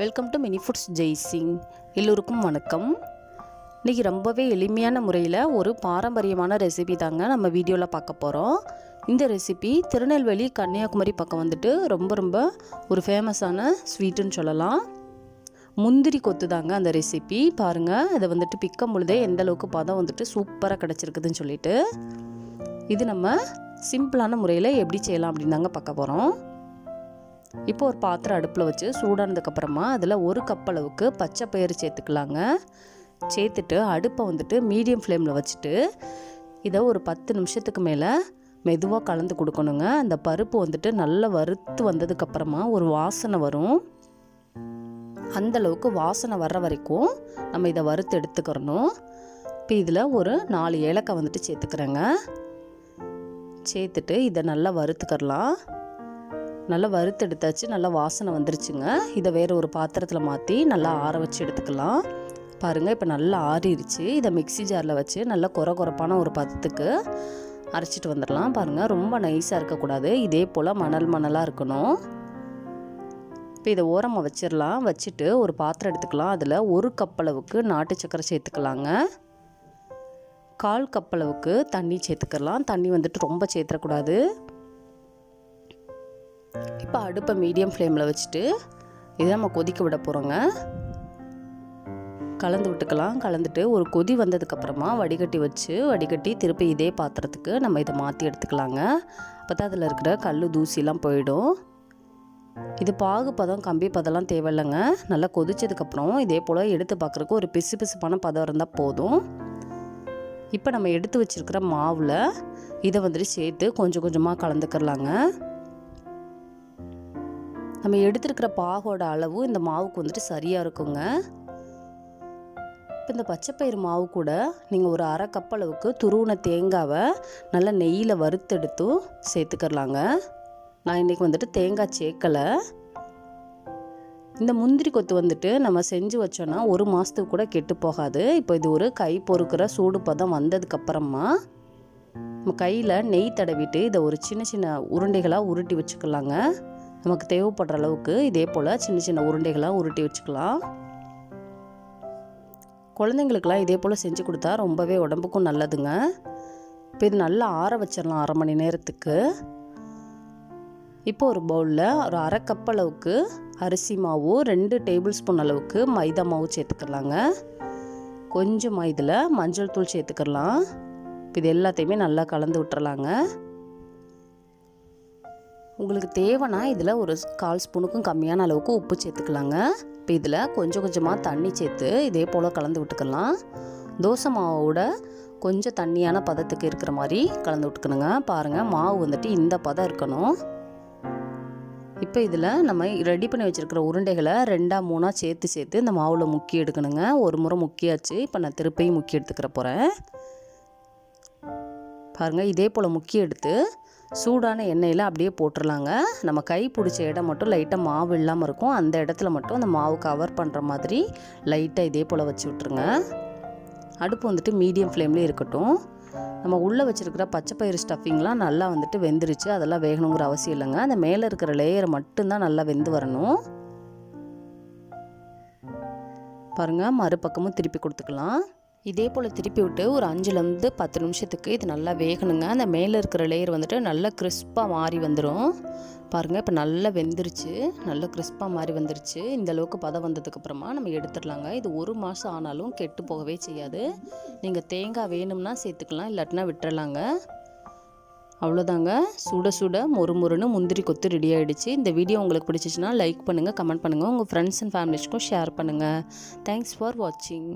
Welcome to mini foods Jaisingh. எல்லோருக்கும் வணக்கம். இன்றைக்கி ரொம்பவே எளிமையான முறையில் ஒரு பாரம்பரியமான ரெசிபி தாங்க நம்ம வீடியோவில் பார்க்க போகிறோம். இந்த ரெசிபி திருநெல்வேலி கன்னியாகுமரி பக்கம் வந்துட்டு ரொம்ப ஒரு ஃபேமஸான ஸ்வீட்டுன்னு சொல்லலாம். முந்திரி கொத்து தாங்க அந்த ரெசிபி. பாருங்கள், அதை வந்துட்டு பிக்கும் பொழுதே எந்த அளவுக்கு பதம் வந்துட்டு சூப்பராக கிடச்சிருக்குதுன்னு சொல்லிட்டு. இது நம்ம சிம்பிளான முறையில் எப்படி செய்யலாம் அப்படின்னு தாங்க பார்க்க போகிறோம். இப்போ ஒரு பாத்திரம் அடுப்பில் வச்சு சூடானதுக்கப்புறமா அதில் ஒரு கப் அளவுக்கு பச்சை பயிறு சேர்த்துக்கலாங்க. சேர்த்துட்டு அடுப்பை வந்துட்டு மீடியம் ஃப்ளேமில் வச்சுட்டு இதை ஒரு 10 நிமிஷத்துக்கு மேலே மெதுவாக கலந்து கொடுக்கணுங்க. அந்த பருப்பு வந்துட்டு நல்லா வறுத்து வந்ததுக்கப்புறமா ஒரு வாசனை வரும். அந்தளவுக்கு வாசனை வர்ற வரைக்கும் நம்ம இதை வறுத்து எடுத்துக்கிறணும். இப்போ இதில் ஒரு 4 ஏலக்காய் வந்துட்டு சேர்த்துக்கிறேங்க. சேர்த்துட்டு இதை நல்லா வறுத்துக்கிறலாம். நல்லா வறுத்து எடுத்தாச்சு, நல்லா வாசனை வந்துருச்சுங்க. இதை வேறு ஒரு பாத்திரத்தில் மாற்றி நல்லா ஆற வச்சு எடுத்துக்கலாம். பாருங்கள், இப்போ நல்லா ஆறிடுச்சு. இதை மிக்ஸி ஜாரில் வச்சு நல்லா குறப்பான ஒரு பதத்துக்கு அரைச்சிட்டு வந்துடலாம். பாருங்கள், ரொம்ப நைஸாக இருக்கக்கூடாது, இதே போல் மணலாக இருக்கணும். இப்போ இதை ஓரமாக வச்சிடலாம். வச்சுட்டு ஒரு பாத்திரம் எடுத்துக்கலாம். அதில் 1 கப் அளவுக்கு நாட்டு சக்கரை சேர்த்துக்கலாங்க. 1/4 கப் அளவுக்கு தண்ணி சேர்த்துக்கலாம். தண்ணி வந்துட்டு ரொம்ப சேர்த்துடக்கூடாது. இப்போ அடுப்பை மீடியம் ஃப்ளேமில் வச்சுட்டு இதை நம்ம கொதிக்க விட போகிறோங்க. கலந்து விட்டுக்கலாம். கலந்துட்டு ஒரு கொதி வந்ததுக்கப்புறமா வடிகட்டி திருப்பி இதே பாத்திரத்துக்கு நம்ம இதை மாற்றி எடுத்துக்கலாங்க. அப்போ தான் அதில் இருக்கிற கல் தூசிலாம் போயிடும். இது பாகு பதம் கம்பி பதம்லாம் தேவையில்லைங்க. நல்லா கொதிச்சதுக்கப்புறம் இதே போல் எடுத்து பார்க்குறக்கு ஒரு பிசுப்பான பதம் இருந்தால் போதும். இப்போ நம்ம எடுத்து வச்சுருக்கிற மாவில் இதை வந்துட்டு சேர்த்து கொஞ்சமாக கலந்துக்கிறலாங்க. நம்ம எடுத்துருக்கிற பாகோட அளவு இந்த மாவுக்கு வந்துட்டு சரியாக இருக்குங்க. இப்போ இந்த பச்சைப்பயிறு மாவு கூட நீங்கள் ஒரு 1/2 கப் அளவுக்கு துருவின தேங்காவை நல்லா நெய்யில் வறுத்தெடுத்து சேர்த்துக்கிறலாங்க. நான் இன்றைக்கி வந்துட்டு தேங்காய் சேர்க்கலை. இந்த முந்திரி கொத்து வந்துட்டு நம்ம செஞ்சு வச்சோன்னா 1 மாதத்துக்கு கூட கெட்டு போகாது. இப்போ இது ஒரு கை பொறுக்கிற சூடு பதம் வந்ததுக்கப்புறமா நம்ம கையில் நெய் தடவிட்டு இதை ஒரு சின்ன உருண்டைகளாக உருட்டி வச்சுக்கலாங்க. நமக்கு தேவைப்படுற அளவுக்கு இதே போல் சின்ன உருண்டைகளாக உருட்டி வச்சுக்கலாம். குழந்தைங்களுக்கெல்லாம் இதே போல் செஞ்சு கொடுத்தா ரொம்பவே உடம்புக்கும் நல்லதுங்க. இப்போ இது நல்லா ஆற வச்சிடலாம் 1/2 மணி நேரத்துக்கு. இப்போ ஒரு பவுலில் ஒரு 1/2 கப் அளவுக்கு அரிசி மாவு, 2 டேபிள் ஸ்பூன் அளவுக்கு மைதா மாவு சேர்த்துக்கலாங்க. கொஞ்சமாக இதில் மஞ்சள் தூள் சேர்த்துக்கலாம். இப்போ இது எல்லாத்தையுமே நல்லா கலந்து விட்டுறலாங்க. உங்களுக்கு தேவைன்னா இதில் ஒரு 1/4 ஸ்பூனுக்கும் கம்மியான அளவுக்கு உப்பு சேர்த்துக்கலாங்க. இப்போ இதில் கொஞ்சமாக தண்ணி சேர்த்து இதே போல் கலந்து விட்டுக்கலாம். தோசை மாவோட கொஞ்சம் தண்ணியான பதத்துக்கு இருக்கிற மாதிரி கலந்து விட்டுக்கணுங்க. பாருங்கள், மாவு வந்துட்டு இந்த பதம் இருக்கணும். இப்போ இதில் நம்ம ரெடி பண்ணி வச்சுருக்கிற உருண்டைகளை 2-3 சேர்த்து இந்த மாவில் முக்கி எடுக்கணுங்க. ஒரு முறை முக்கியாச்சு. இப்போ நான் திருப்பியும் முக்கி எடுத்துக்கிற போகிறேன். பாருங்கள், இதே போல் முக்கி எடுத்து சூடான எண்ணெயில் அப்படியே போட்டுடலாங்க. நம்ம கை பிடிச்ச இடம் மட்டும் லைட்டாக மாவு இல்லாமல் இருக்கும். அந்த இடத்துல மட்டும் அந்த மாவு கவர் பண்ணுற மாதிரி லைட்டாக இதே போல் வச்சு விட்ருங்க. அடுப்பு வந்துட்டு மீடியம் ஃப்ளேம்லேயே இருக்கட்டும். நம்ம உள்ளே வச்சுருக்கிற பச்சைப்பயிறு ஸ்டஃபிங்லாம் நல்லா வந்துட்டு வெந்துருச்சு. அதெல்லாம் வேகணுங்கிற அவசியம் இல்லைங்க. அந்த மேலே இருக்கிற லேயரை மட்டும்தான் நல்லா வெந்து வரணும். பாருங்கள், மறுபக்கமும் திருப்பி கொடுத்துக்கலாம். இதே போல் திருப்பி விட்டு ஒரு 5லேருந்து 10 நிமிஷத்துக்கு இது நல்லா வேகணுங்க. அந்த மேலே இருக்கிற லேயர் வந்துட்டு நல்லா கிறிஸ்பாக மாறி வந்துடும். பாருங்கள், இப்போ நல்லா வெந்துருச்சு, நல்லா கிறிஸ்பாக மாறி வந்துருச்சு. இந்த அளவுக்கு பதம் வந்ததுக்கப்புறமா நம்ம எடுத்துடலாங்க. இது 1 மாதம் ஆனாலும் கெட்டு போகவே செய்யாது. நீங்கள் தேங்காய் வேணும்னா சேர்த்துக்கலாம், இல்லாட்டினா விட்டுறலாங்க. அவ்வளோதாங்க, சுட மொறுன்னு முந்திரி கொத்து ரெடி ஆகிடுச்சு. இந்த வீடியோ உங்களுக்கு பிடிச்சிச்சின்னா லைக் பண்ணுங்கள், கமெண்ட் பண்ணுங்கள், உங்கள் ஃப்ரெண்ட்ஸ் அண்ட் ஃபேமிலிஸ்க்கும் ஷேர் பண்ணுங்கள். தேங்க்ஸ் ஃபார் வாட்சிங்.